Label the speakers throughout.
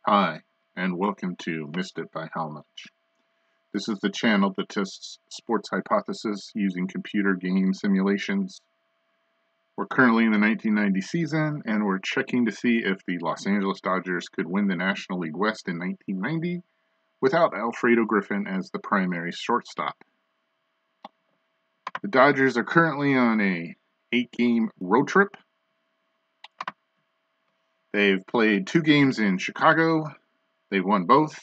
Speaker 1: Hi, and welcome to Missed It by How Much. This is the channel that tests sports hypothesis using computer game simulations. We're currently in the 1990 season, and we're checking to see if the Los Angeles Dodgers could win the National League West in 1990 without Alfredo Griffin as the primary shortstop. The Dodgers are currently on a 8-game road trip. They've played 2 games in Chicago. They've won both.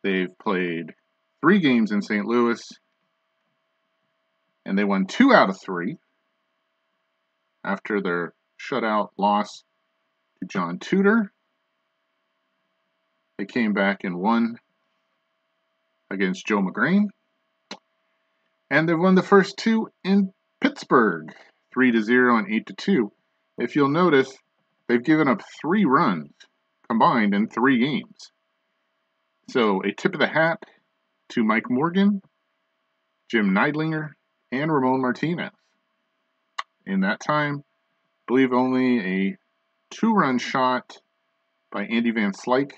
Speaker 1: They've played 3 games in St. Louis, and they won 2 out of 3 after their shutout loss to John Tudor. They came back and won against Joe Magrane, and they've won the first 2 in Pittsburgh, 3-0 and 8-2. If you'll notice, they've given up 3 runs combined in 3 games. So a tip of the hat to Mike Morgan, Jim Neidlinger, and Ramon Martinez. In that time, I believe only a 2-run shot by Andy Van Slyke.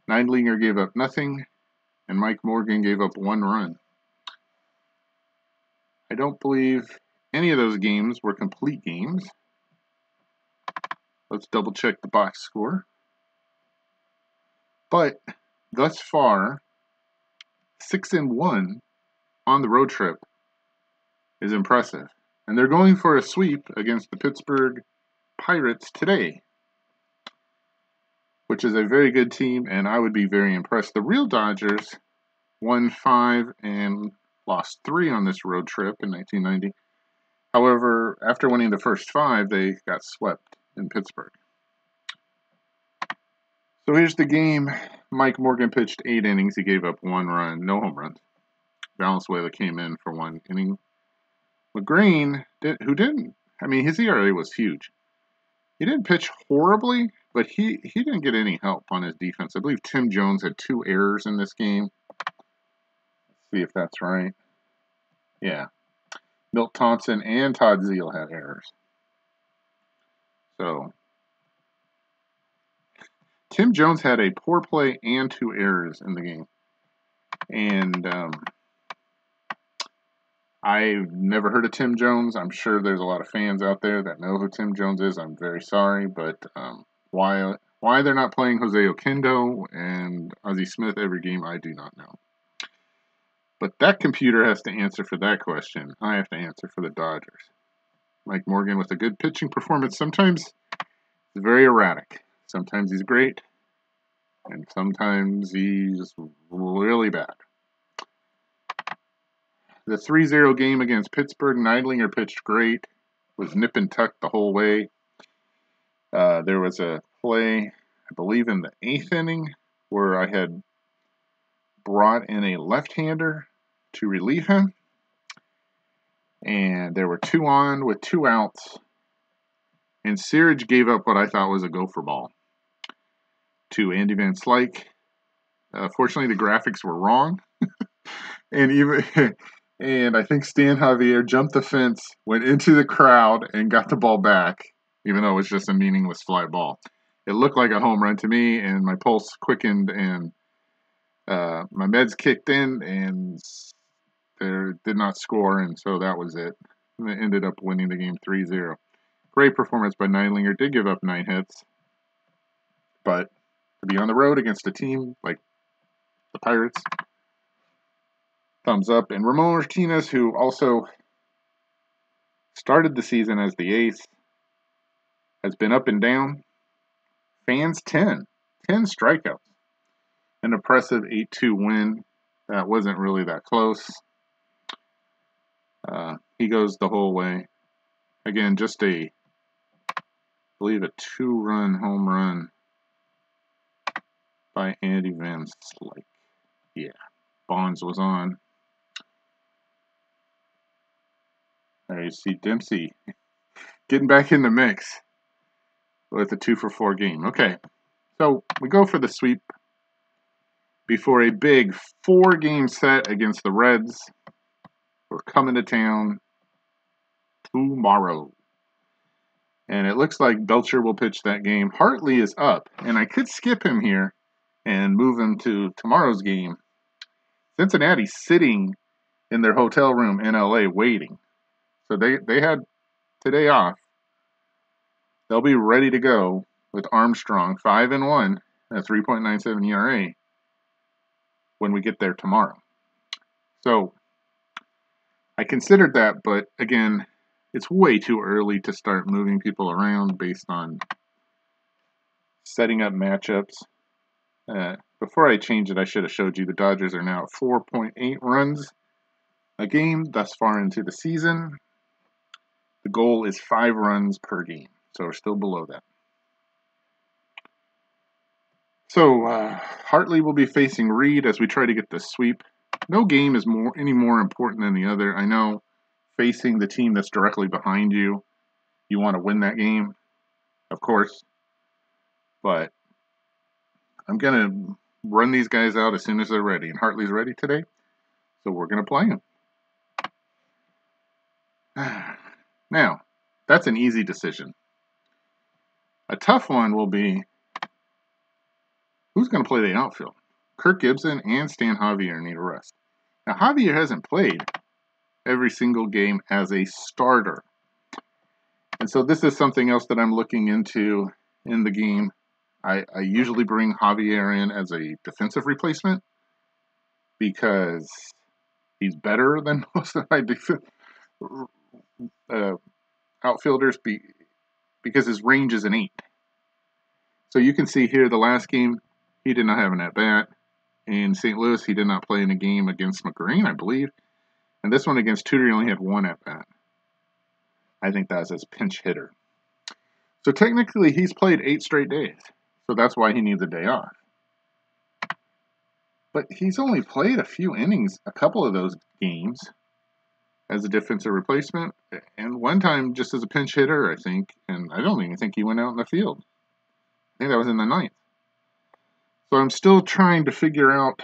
Speaker 1: Neidlinger gave up nothing, and Mike Morgan gave up 1 run. I don't believe any of those games were complete games. Let's double check the box score. But thus far, 6-1 on the road trip is impressive. And they're going for a sweep against the Pittsburgh Pirates today, which is a very good team, and I would be very impressed. The real Dodgers won 5 and lost 3 on this road trip in 1990. However, after winning the first 5, they got swept in Pittsburgh. So here's the game. Mike Morgan pitched 8 innings. He gave up 1 run, no home runs. Valenzuela came in for 1 inning. Magrane, his ERA was huge. He didn't pitch horribly, but he didn't get any help on his defense. I believe Tim Jones had 2 errors in this game. Let's see if that's right. Yeah. Milt Thompson and Todd Zeile had errors. So Tim Jones had a poor play and 2 errors in the game. And I've never heard of Tim Jones. I'm sure there's a lot of fans out there that know who Tim Jones is. I'm very sorry, but why they're not playing Jose Oquendo and Ozzie Smith every game, I do not know. But that computer has to answer for that question. I have to answer for the Dodgers. Mike Morgan with a good pitching performance. Sometimes he's very erratic. Sometimes he's great, and sometimes he's really bad. The 3-0 game against Pittsburgh, Neidlinger pitched great, was nip and tuck the whole way. There was a play, I believe in the 8th inning, where I had brought in a left-hander to relieve him. And there were 2 on with 2 outs. And Searage gave up what I thought was a gopher ball to Andy Van Slyke. Fortunately, the graphics were wrong. And I think Stan Javier jumped the fence, went into the crowd, and got the ball back, even though it was just a meaningless fly ball. It looked like a home run to me, and my pulse quickened, and my meds kicked in, and they did not score, and so that was it. And they ended up winning the game 3-0. Great performance by Neidlinger. Did give up 9 hits, but to be on the road against a team like the Pirates, thumbs up. And Ramon Martinez, who also started the season as the ace, has been up and down. Fans 10 strikeouts. An impressive 8-2 win. That wasn't really that close. He goes the whole way. Again, just I believe a 2-run home run by Andy Van Slyke. Yeah, Bonds was on. There you see Dempsey getting back in the mix with a 2-for-4 game. Okay, so we go for the sweep before a big 4-game set against the Reds. We're coming to town tomorrow. And it looks like Belcher will pitch that game. Hartley is up, and I could skip him here and move him to tomorrow's game. Cincinnati's sitting in their hotel room in LA waiting. So they had today off. They'll be ready to go with Armstrong, 5-1 at 3.97 ERA when we get there tomorrow. So I considered that, but again, it's way too early to start moving people around based on setting up matchups. Before I change it, I should have showed you the Dodgers are now at 4.8 runs a game thus far into the season. The goal is 5 runs per game, so we're still below that. So Hartley will be facing Reed as we try to get the sweep. No game is any more important than the other. I know facing the team that's directly behind you, you want to win that game, of course. But I'm going to run these guys out as soon as they're ready. And Hartley's ready today, so we're going to play him. Now, that's an easy decision. A tough one will be who's going to play the outfield. Kirk Gibson and Stan Javier need a rest. Now, Javier hasn't played every single game as a starter. And so this is something else that I'm looking into in the game. I usually bring Javier in as a defensive replacement because he's better than most of my outfielders because his range is an 8. So you can see here the last game, he did not have an at-bat. In St. Louis, he did not play in a game against McGreen, I believe. And this one against Tudor, he only had 1 at-bat. I think that's his pinch hitter. So technically, he's played 8 straight days. So that's why he needs a day off. But he's only played a few innings, a couple of those games, as a defensive replacement. And one time just as a pinch hitter, I think. And I don't even think he went out in the field. I think that was in the 9th. So I'm still trying to figure out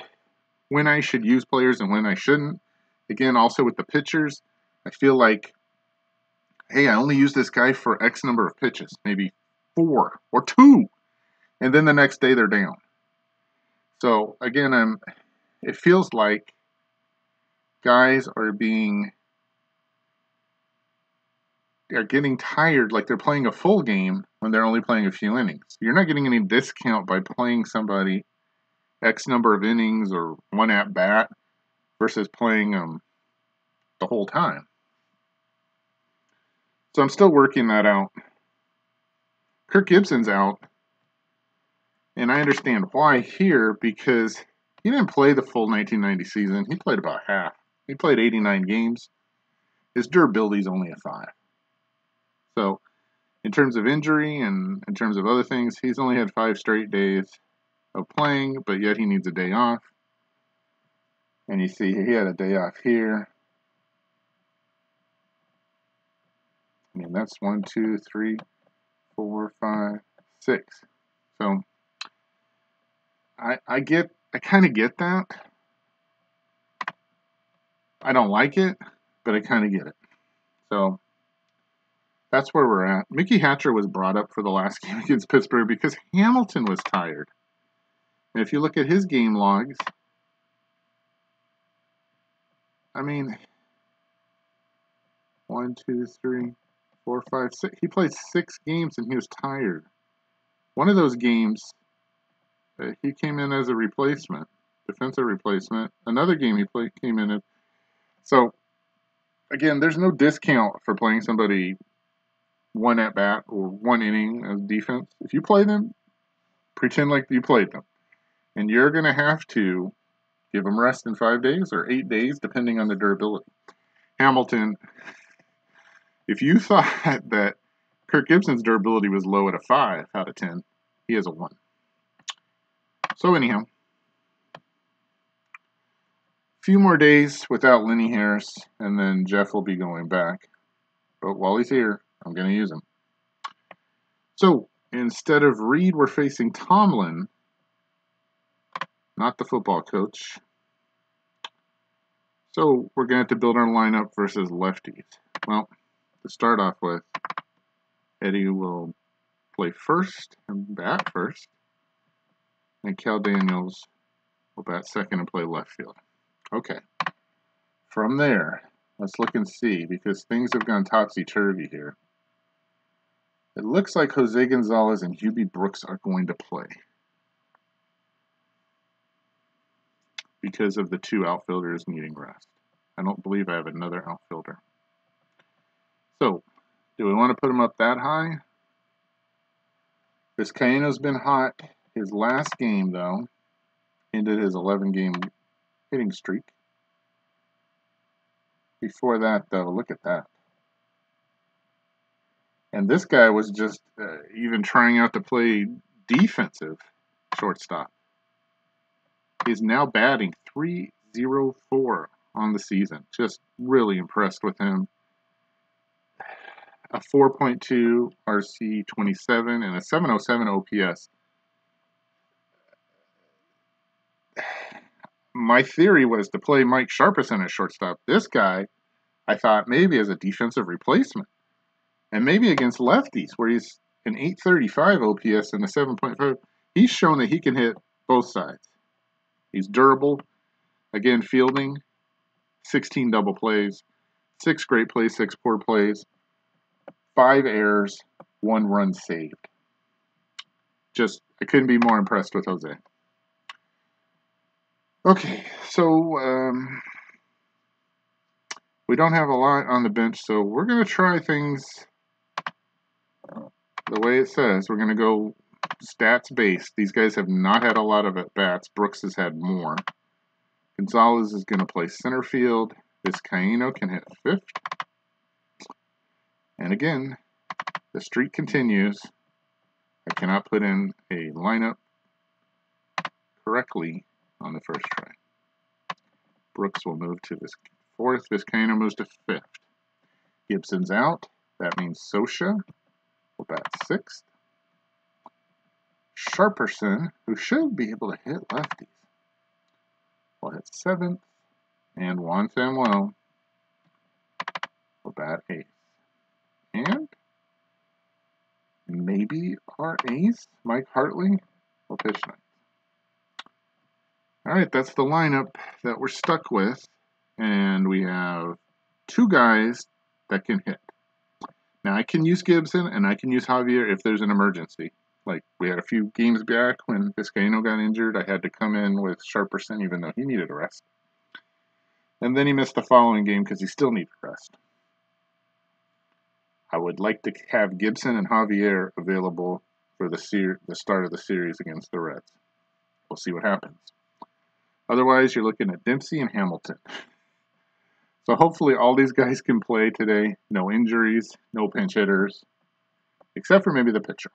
Speaker 1: when I should use players and when I shouldn't. Again, also with the pitchers, I feel like, hey, I only use this guy for X number of pitches, maybe 4 or 2, and then the next day they're down. So again, it feels like guys are getting tired, like they're playing a full game when they're only playing a few innings. You're not getting any discount by playing somebody X number of innings or 1 at bat versus playing them the whole time. So I'm still working that out. Kirk Gibson's out, and I understand why here because he didn't play the full 1990 season. He played about half. He played 89 games. His durability is only a 5. So in terms of injury and in terms of other things, he's only had 5 straight days of playing, but yet he needs a day off. And you see he had a day off here. I mean, that's 1, 2, 3, 4, 5, 6. So I kind of get that. I don't like it, but I kind of get it. So that's where we're at. Mickey Hatcher was brought up for the last game against Pittsburgh because Hamilton was tired. And if you look at his game logs, I mean, 1, 2, 3, 4, 5, 6. He played 6 games and he was tired. One of those games, he came in as a replacement, defensive replacement. Another game he came in as. So, again, there's no discount for playing somebody 1 at bat or 1 inning as defense. If you play them, pretend like you played them. And you're going to have to give them rest in 5 days or 8 days, depending on the durability. Hamilton, if you thought that Kirk Gibson's durability was low at a 5 out of 10, he has a 1. So anyhow, a few more days without Lenny Harris, and then Jeff will be going back. But while he's here, I'm going to use him. So instead of Reed, we're facing Tomlin, not the football coach. So we're going to have to build our lineup versus lefties. Well, to start off with, Eddie will play first and bat first. And Cal Daniels will bat second and play left field. Okay. From there, let's look and see, because things have gone topsy-turvy here. It looks like Jose Gonzalez and Hubie Brooks are going to play because of the two outfielders needing rest. I don't believe I have another outfielder. So, do we want to put him up that high? Vizcaino's been hot. His last game, though, ended his 11-game hitting streak. Before that, though, look at that. And this guy was just even trying out to play defensive shortstop. He's now batting .304 on the season. Just really impressed with him. A 4.2 RC 27 and a 707 OPS. My theory was to play Mike Sharperson at shortstop. This guy, I thought maybe as a defensive replacement. And maybe against lefties, where he's an 835 OPS and a 7.5. He's shown that he can hit both sides. He's durable. Again, fielding, 16 double plays, 6 great plays, 6 poor plays, 5 errors, 1 run saved. Just, I couldn't be more impressed with Jose. Okay, so we don't have a lot on the bench, so we're going to try things the way it says. We're going to go stats based. These guys have not had a lot of at-bats. Brooks has had more. Gonzalez is going to play center field. Vizcaino can hit fifth. And again, the streak continues. I cannot put in a lineup correctly on the first try. Brooks will move to this fourth. Vizcaino moves to fifth. Gibson's out. That means Scioscia will bat sixth. Sharperson, who should be able to hit lefties, will hit seventh. And Juan Samuel will bat eighth. And maybe our ace, Mike Hartley, will pitch ninth. All right, that's the lineup that we're stuck with. And we have 2 guys that can hit. Now, I can use Gibson and I can use Javier if there's an emergency. Like, we had a few games back when Vizcaino got injured. I had to come in with Sharperson even though he needed a rest. And then he missed the following game because he still needed rest. I would like to have Gibson and Javier available for the start of the series against the Reds. We'll see what happens. Otherwise, you're looking at Dempsey and Hamilton. So hopefully all these guys can play today. No injuries, no pinch hitters, except for maybe the pitcher.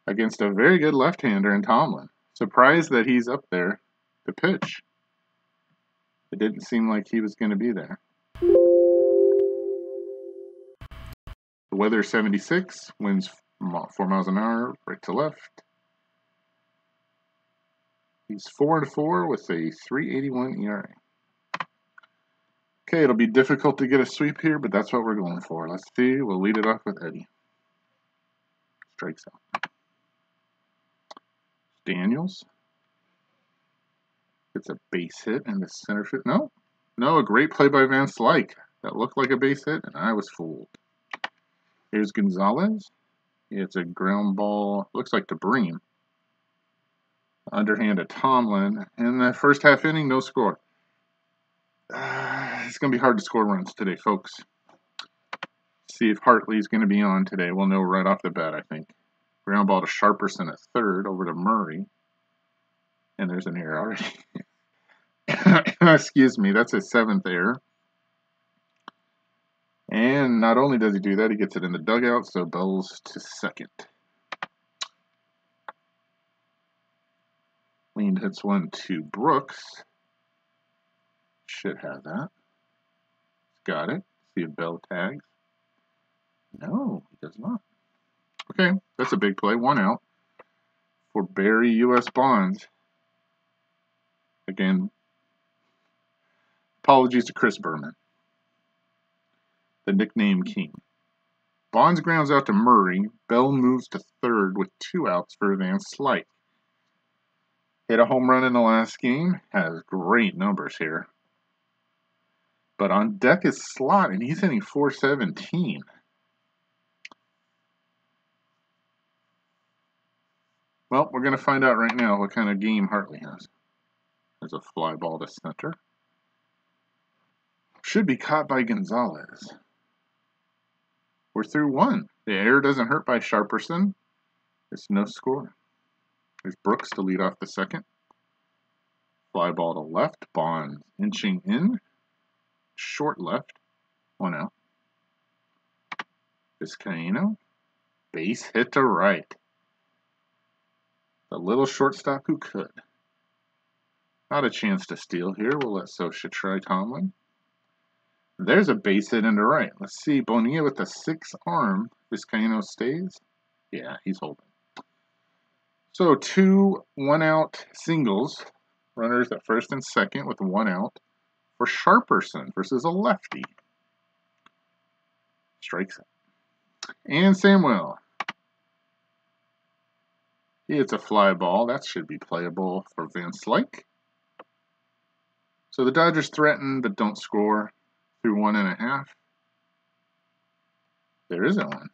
Speaker 1: Against a very good left-hander in Tomlin. Surprised that he's up there to pitch. It didn't seem like he was going to be there. The weather 76, winds 4 miles an hour, right to left. He's 4-4 with a 3.81 ERA. Okay, it'll be difficult to get a sweep here, but that's what we're going for. Let's see. We'll lead it off with Eddie. Strikes out. Daniels. It's a base hit in the center field. No, a great play by Van Slyke. That looked like a base hit, and I was fooled. Here's Gonzalez. It's a ground ball. Looks like to Bream. Underhand to Tomlin. In the first half inning, no score. It's going to be hard to score runs today, folks. See if Hartley's going to be on today. We'll know right off the bat, I think. Ground ball to Sharperson at third, over to Murray. And there's an error already. Excuse me, that's his 7th error. And not only does he do that, he gets it in the dugout, so Bells to second. Lean hits one to Brooks. Should have that. Got it. See if Bell tags. No, he does not. Okay, that's a big play. 1 out for Barry U.S. Bonds. Again, apologies to Chris Berman, the nickname king. Bonds grounds out to Murray. Bell moves to third with 2 outs for Van Slyke. Hit a home run in the last game. Has great numbers here. But on deck is Slot, and he's hitting .417. Well, we're going to find out right now what kind of game Hartley has. There's a fly ball to center. Should be caught by Gonzalez. We're through 1. The error doesn't hurt by Sharperson. It's no score. There's Brooks to lead off the second. Fly ball to left. Bonds inching in. Short left. 1 out. Vizcaino. Base hit to right. The little shortstop who could. Not a chance to steal here. We'll let Scioscia try Tomlin. There's a base hit into right. Let's see. Bonilla with the 6 arm. Vizcaino stays. Yeah, he's holding. So 2 1-out singles. Runners at first and second with 1 out for Sharperson versus a lefty. Strikes out. And Samuel. He hits a fly ball. That should be playable for Van Slyke. So the Dodgers threaten but don't score through 1.5. There isn't one.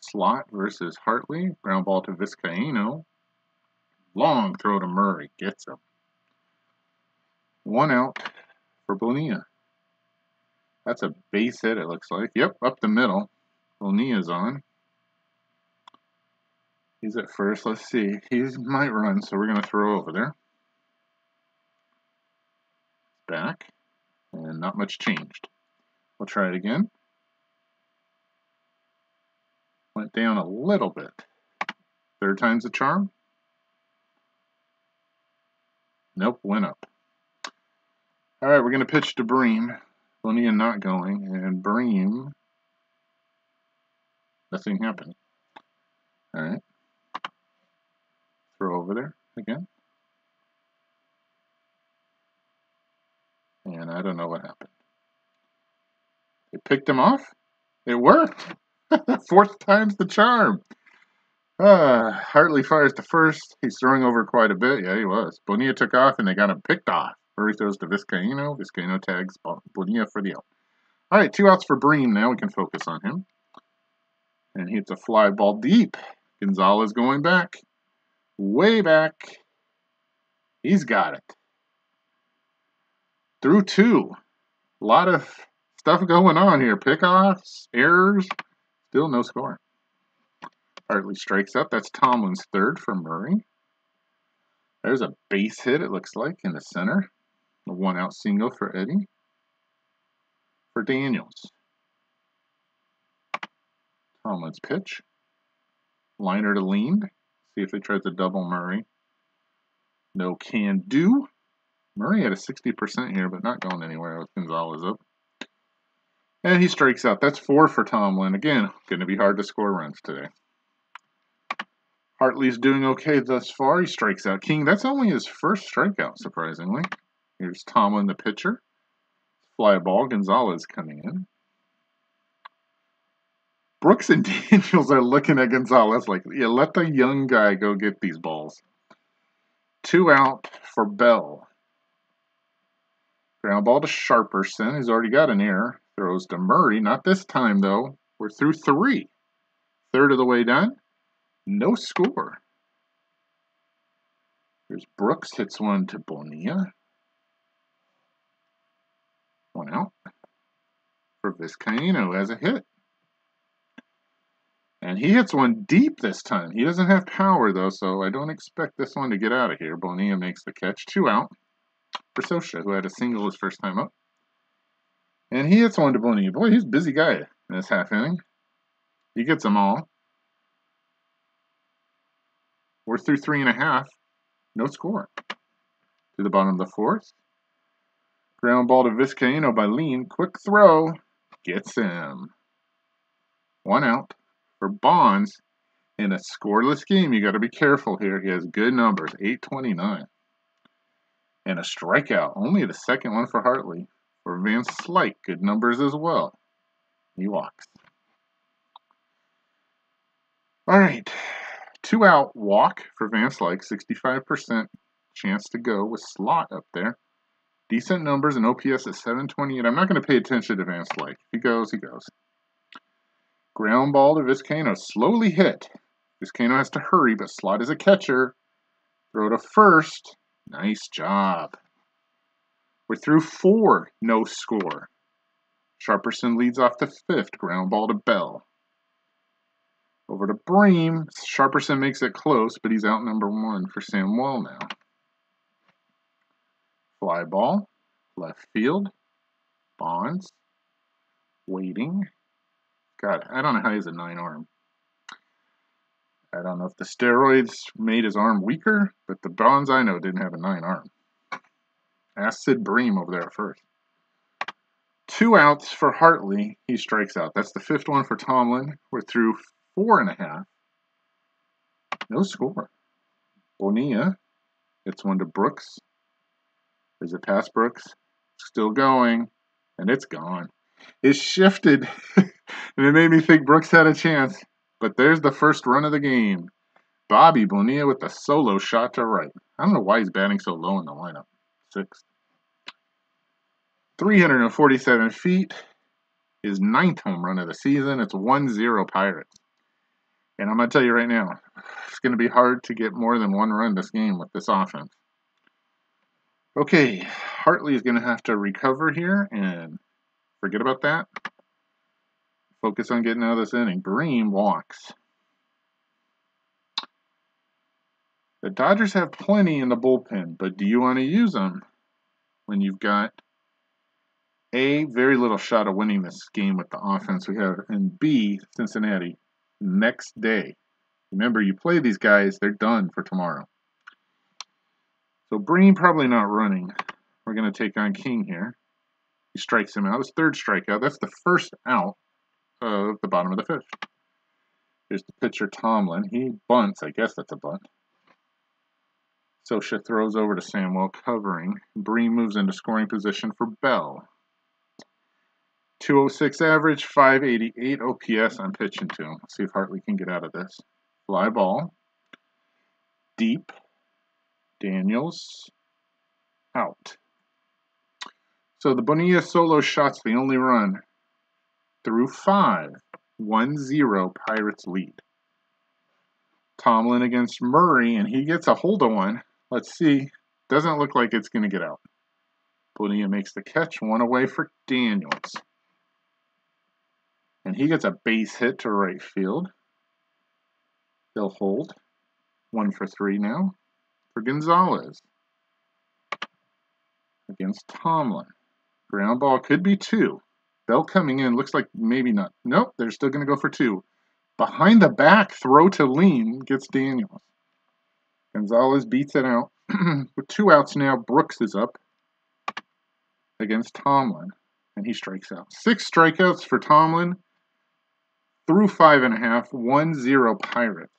Speaker 1: Slot versus Hartley. Ground ball to Vizcaino. Long throw to Murray. Gets him. 1 out for Bonilla. That's a base hit, it looks like. Yep, up the middle. Bonilla's on. He's at first. Let's see. He might run, so we're going to throw over there. Back. And not much changed. We'll try it again. Went down a little bit. 3rd time's the charm. Nope, went up. All right, we're going to pitch to Bream. Bonilla not going, and Bream. Nothing happened. All right. Throw over there again. And I don't know what happened. They picked him off. It worked. 4th time's the charm. Hartley fires to first. He's throwing over quite a bit. Yeah, he was. Bonilla took off, and they got him picked off. Murray throws to Vizcaino. Vizcaino tags Bonilla for the out. All right, 2 outs for Bream. Now we can focus on him. And he hits a fly ball deep. Gonzalez going back. Way back. He's got it. Through 2. A lot of stuff going on here. Pickoffs, errors. Still no score. Hartley strikes up. That's Tomlin's 3rd for Murray. There's a base hit, it looks like, in the center. A 1-out single for Eddie. For Daniels. Tomlin's pitch. Liner to lean. See if he tries to double Murray. No can do. Murray had a 60% here, but not going anywhere with Gonzalez up. And he strikes out. That's 4 for Tomlin. Again, going to be hard to score runs today. Hartley's doing okay thus far. He strikes out King. That's only his 1st strikeout, surprisingly. Here's Tomlin, the pitcher. Fly ball. Gonzalez coming in. Brooks and Daniels are looking at Gonzalez like, yeah, let the young guy go get these balls. 2 out for Bell. Ground ball to Sharperson. He's already got an error. Throws to Murray. Not this time, though. We're through 3. 1/3 of the way done. No score. Here's Brooks. Hits one to Bonilla. 1 out. For Vizcaino as a hit. And he hits one deep this time. He doesn't have power, though, so I don't expect this one to get out of here. Bonilla makes the catch. 2 out for Scioscia, who had a single his first time up. And he hits one to Bonilla. Boy, he's a busy guy in this half inning. He gets them all. We're through 3.5. No score. To the bottom of the 4th. Ground ball to Vizcaino by Lean. Quick throw. Gets him. 1 out. For Bonds, in a scoreless game, you got to be careful here. He has good numbers, 829. And a strikeout, only the 2nd one for Hartley. For Van Slyke, good numbers as well. He walks. All right. 2-out walk for Vance Like, 65% chance to go with Slot up there. Decent numbers and OPS at 728. I'm not going to pay attention to Vance Like. If he goes, he goes. Ground ball to Vizcaino. Slowly hit. Vizcaino has to hurry, but Slot is a catcher. Throw to first. Nice job. We're through 4. No score. Sharperson leads off the 5th. Ground ball to Bell. Over to Bream. Sharperson makes it close, but he's out number 1 for Samuel now. Fly ball. Left field. Bonds. Waiting. God, I don't know how he has a 9 arm. I don't know if the steroids made his arm weaker, but the Bonds I know didn't have a 9 arm. Ask Sid Bream over there first. 2 outs for Hartley. He strikes out. That's the 5th one for Tomlin. We're through 4.5. No score. Bonilla. It's one to Brooks. Is it past Brooks? Still going. And it's gone. It shifted. And it made me think Brooks had a chance. But there's the first run of the game. Bobby Bonilla with the solo shot to right. I don't know why he's batting so low in the lineup. 6th. 347 feet. His 9th home run of the season. It's 1-0 Pirates. And I'm going to tell you right now, it's going to be hard to get more than 1 run this game with this offense. Okay, Hartley is going to have to recover here and forget about that. Focus on getting out of this inning. Bream walks. The Dodgers have plenty in the bullpen, but do you want to use them when you've got A, very little shot of winning this game with the offense we have, and B, Cincinnati, next day. Remember, you play these guys, they're done for tomorrow. So Bream probably not running. We're going to take on King here. He strikes him out. His 3rd strikeout. That's the first out of the bottom of the 5th. Here's the pitcher, Tomlin. He bunts. I guess that's a bunt. Sosha throws over to Samuel, covering. Bream moves into scoring position for Bell. 206 average, 588 OPS. I'm pitching to him. Let's see if Hartley can get out of this. Fly ball. Deep. Daniels. Out. So the Bonilla solo shot's the only run. Through 5. 1-0 Pirates lead. Tomlin against Murray, and he gets a hold of one. Let's see. Doesn't look like it's going to get out. Bonilla makes the catch. 1 away for Daniels. And he gets a base hit to right field. They'll hold. 1 for 3 now for Gonzalez. Against Tomlin. Ground ball could be 2. Bell coming in. Looks like maybe not. Nope, they're still going to go for 2. Behind the back, throw to lean gets Daniels. Gonzalez beats it out. With 2 outs now, Brooks is up against Tomlin. And he strikes out. 6 strikeouts for Tomlin. Through 5.5. 1-0 Pirates.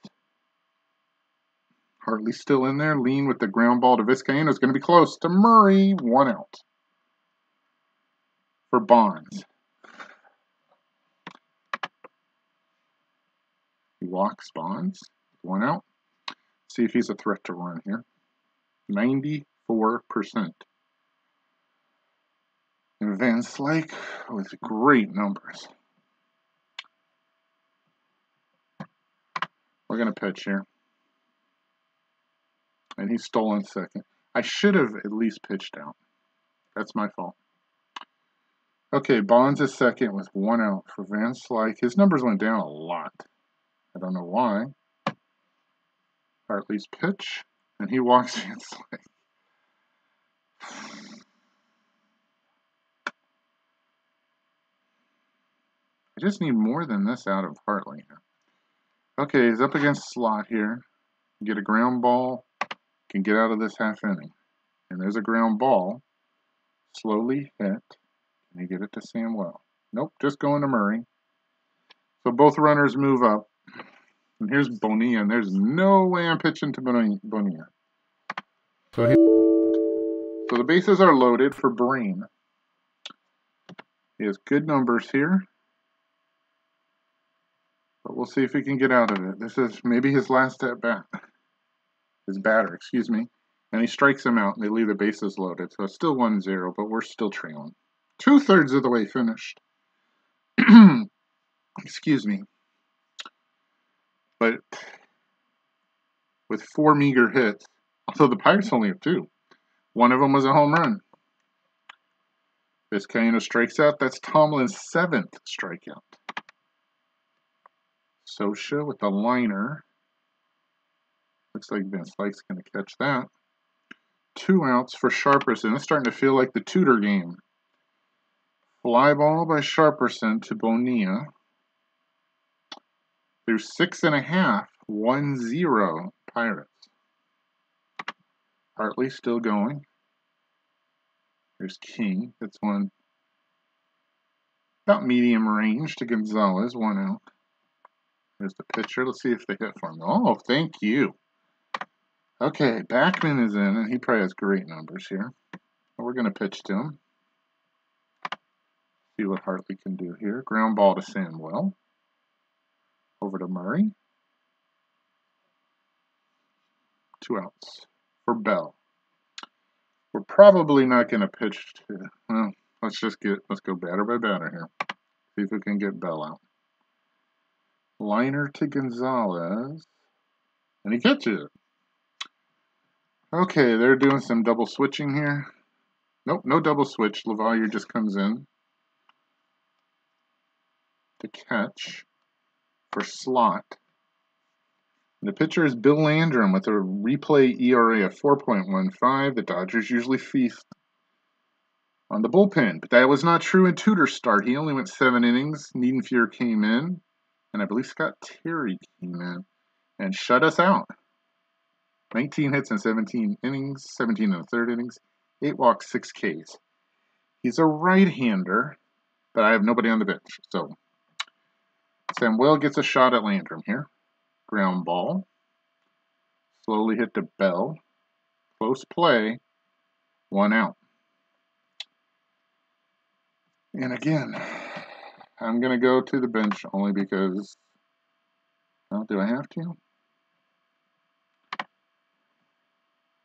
Speaker 1: Hartley still in there. Lean with the ground ball to Vizcaino. It's going to be close to Murray. 1 out. For Bonds. He walks Bonds. 1 out. See if he's a threat to run here. 94%. And Van Slyke with great numbers. We're going to pitch here. And he's stolen 2nd. I should have at least pitched out. That's my fault. Okay, Bonds is 2nd with 1 out for Van Slyke. His numbers went down a lot. I don't know why. Hartley's pitch. And he walks Van Slyke. I just need more than this out of Hartley. Okay, he's up against Slot here. Get a ground ball. Can get out of this half inning. And there's a ground ball. Slowly hit. Can you get it to Samuel? Nope, just going to Murray. So both runners move up. And here's Bonilla, and there's no way I'm pitching to Bonilla. So the bases are loaded for Bream. He has good numbers here. But we'll see if he can get out of it. This is maybe his last at bat. His batter, excuse me. And he strikes him out, and they leave the bases loaded. So it's still 1-0, but we're still trailing. 2/3 of the way finished. Excuse me. But with 4 meager hits, although the Pirates only have 2. One of them was a home run. Vizcaino strikes out. That's Tomlin's 7th strikeout. Scioscia with the liner. Looks like Van Slyke's going to catch that. 2 outs for Sharperson. It's starting to feel like the Tudor game. Fly ball by Sharperson to Bonilla. Through 6.5, 1-0 Pirates. Hartley still going. There's King. That's one about medium range to Gonzalez. 1 out. There's the pitcher. Let's see if they hit for him. Oh, thank you. Okay, Backman is in, and he probably has great numbers here. We're going to pitch to him. See what Hartley can do here. Ground ball to Samuel. Over to Murray. 2 outs for Bell. We're probably not going to pitch to, well, let's go batter by batter here. See if we can get Bell out. Liner to Gonzalez. And he catches it. Okay, they're doing some double switching here. Nope, no double switch. LaValliere just comes in to catch for Slot. And the pitcher is Bill Landrum with a replay ERA of 4.15. The Dodgers usually feast on the bullpen, but that was not true in Tudor's start. He only went 7 innings. Niedenfuer came in, and I believe Scott Terry came in and shut us out. 19 hits in 17 innings, 17 in the 3rd innings, 8 walks, 6 Ks. He's a right-hander, but I have nobody on the bench. So Samuel gets a shot at Landrum here. Ground ball. Slowly hit to Bell. Close play. 1 out. And again, I'm going to go to the bench only because, well, do I have to?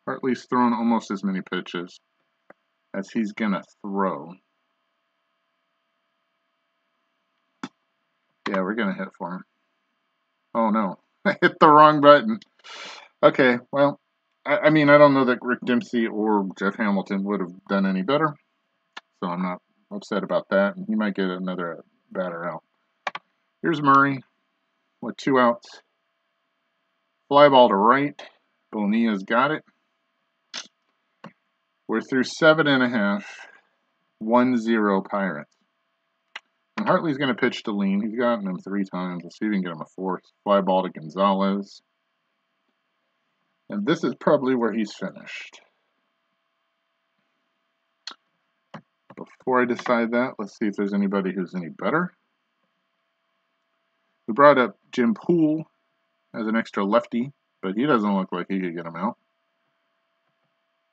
Speaker 1: Hartley's thrown almost as many pitches as he's going to throw. Yeah, we're going to hit for him. Oh, no. I hit the wrong button. Okay, well, I mean, I don't know that Rick Dempsey or Jeff Hamilton would have done any better, so I'm not upset about that, and he might get another batter out. Here's Murray with 2 outs. Fly ball to right. Bonilla's got it. We're through 7.5. 1-0 Pirates. And Hartley's going to pitch to Lean. He's gotten him 3 times. Let's see if we can get him a 4th. Fly ball to Gonzalez. And this is probably where he's finished. Before I decide that, let's see if there's anybody who's any better. We brought up Jim Poole as an extra lefty, but he doesn't look like he could get him out.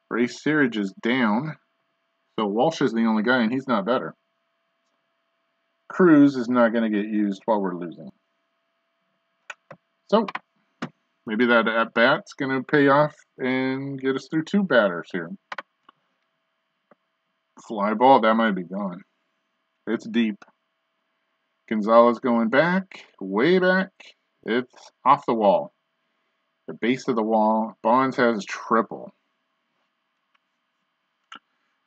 Speaker 1: Ray Searage is down, so Walsh is the only guy, and he's not better. Cruz is not going to get used while we're losing. So, maybe that at-bat's going to pay off and get us through 2 batters here. Fly ball, that might be gone. It's deep. Gonzalez going back, way back. It's off the wall. The base of the wall. Bonds has triple.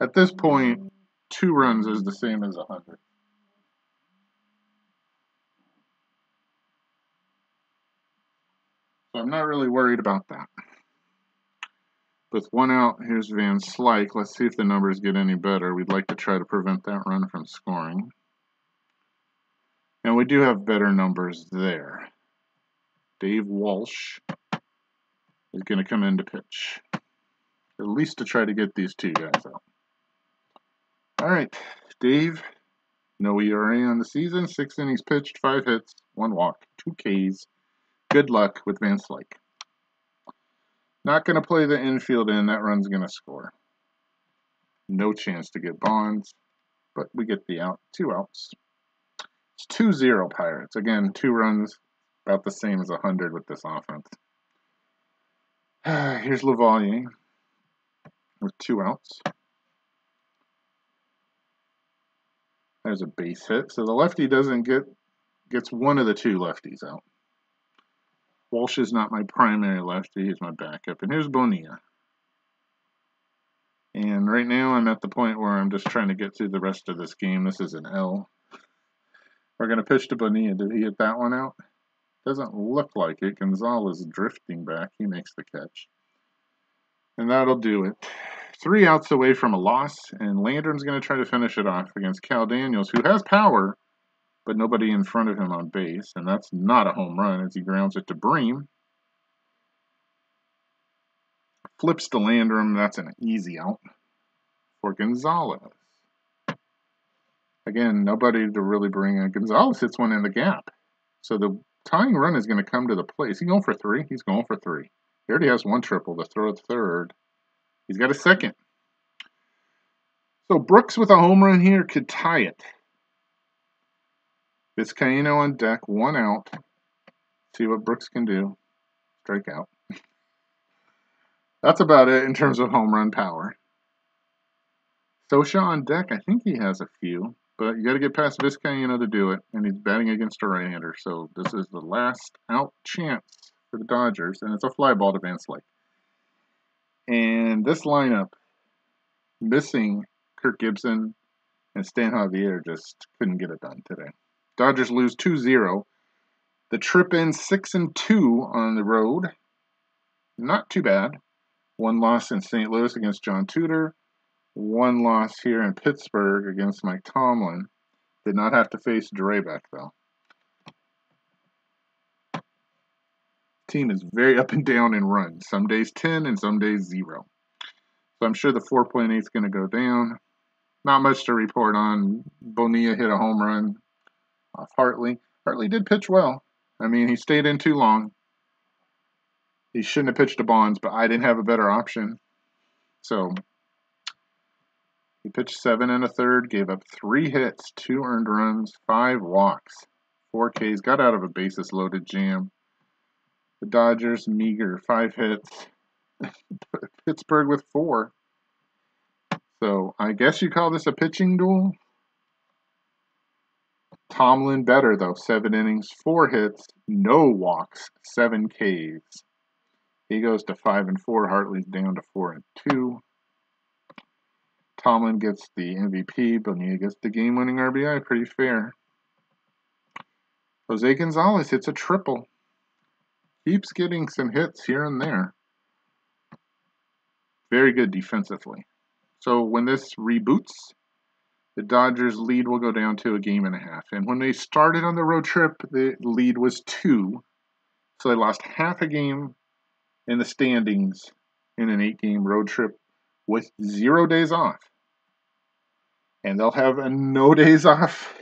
Speaker 1: At this point, 2 runs is the same as 100. So I'm not really worried about that. With 1 out, here's Van Slyke. Let's see if the numbers get any better. We'd like to try to prevent that run from scoring. And we do have better numbers there. Dave Walsh is going to come in to pitch. At least to try to get these 2 guys out. All right, Dave. No ERA on the season. 6 innings pitched, 5 hits, 1 walk, 2 Ks. Good luck with Van Slyke. Not going to play the infield in. That run's going to score. No chance to get Bonds, but we get the out. 2 outs. It's 2-0 Pirates. Again, 2 runs About the same as 100 with this offense. Here's Lavalier with 2 outs. There's a base hit, so the lefty gets one of the 2 lefties out. Walsh is not my primary lefty, he's my backup. And here's Bonilla. And right now I'm at the point where I'm just trying to get through the rest of this game. This is an L. We're going to pitch to Bonilla. Did he hit that one out? Doesn't look like it. Gonzalez drifting back. He makes the catch. And that'll do it. 3 outs away from a loss, and Landren's going to try to finish it off against Cal Daniels, who has power, but nobody in front of him on base, and that's not a home run as he grounds it to Bream. Flips to Landrum. That's an easy out for Gonzalez. Again, nobody to really bring in. Gonzalez hits one in the gap. So the tying run is going to come to the plate. Is he going for 3? He's going for 3. He already has 1 triple to throw at third. He's got a second. So Brooks with a home run here could tie it. Vizcaino on deck, 1 out. See what Brooks can do. Strike out. That's about it in terms of home run power. Scioscia on deck, I think he has a few, but you got to get past Vizcaino to do it, and he's batting against a right-hander, so this is the last out chance for the Dodgers, and it's a fly ball to Van Slyke. And this lineup, missing Kirk Gibson and Stan Javier, just couldn't get it done today. Dodgers lose 2-0. The trip ends 6-2 on the road. Not too bad. 1 loss in St. Louis against John Tudor. 1 loss here in Pittsburgh against Mike Tomlin. Did not have to face Drabek, though. Team is very up and down in runs. Some days 10 and some days 0. So I'm sure the 4.8 is going to go down. Not much to report on. Bonilla hit a home run off Hartley. Hartley did pitch well. I mean, he stayed in too long. He shouldn't have pitched to Bonds, but I didn't have a better option. So he pitched 7 1/3, gave up 3 hits, 2 earned runs, 5 walks, 4 Ks, got out of a bases loaded jam. The Dodgers, meager 5 hits. Pittsburgh with 4. So I guess you call this a pitching duel. Tomlin better, though. 7 innings, 4 hits, no walks, 7 Ks. He goes to 5-4. Hartley's down to 4-2. Tomlin gets the MVP. Bonilla gets the game-winning RBI. Pretty fair. Jose Gonzalez hits a triple. Keeps getting some hits here and there. Very good defensively. So when this reboots, the Dodgers' lead will go down to a 1.5. And when they started on the road trip, the lead was 2. So they lost half a game in the standings in an 8-game road trip with 0 days off. And they'll have no days off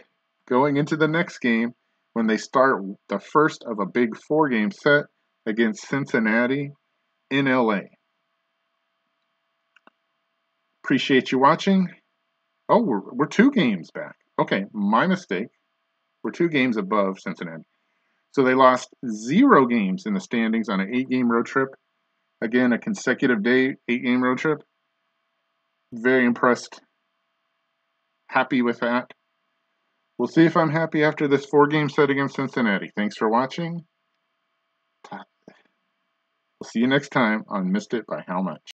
Speaker 1: going into the next game when they start the first of a big 4-game set against Cincinnati in LA. Appreciate you watching. Oh, we're 2 games back. Okay, my mistake. We're 2 games above Cincinnati. So they lost 0 games in the standings on an 8-game road trip. Again, a consecutive day, 8-game road trip. Very impressed. Happy with that. We'll see if I'm happy after this 4-game set against Cincinnati. Thanks for watching. We'll see you next time on Missed It by How Much.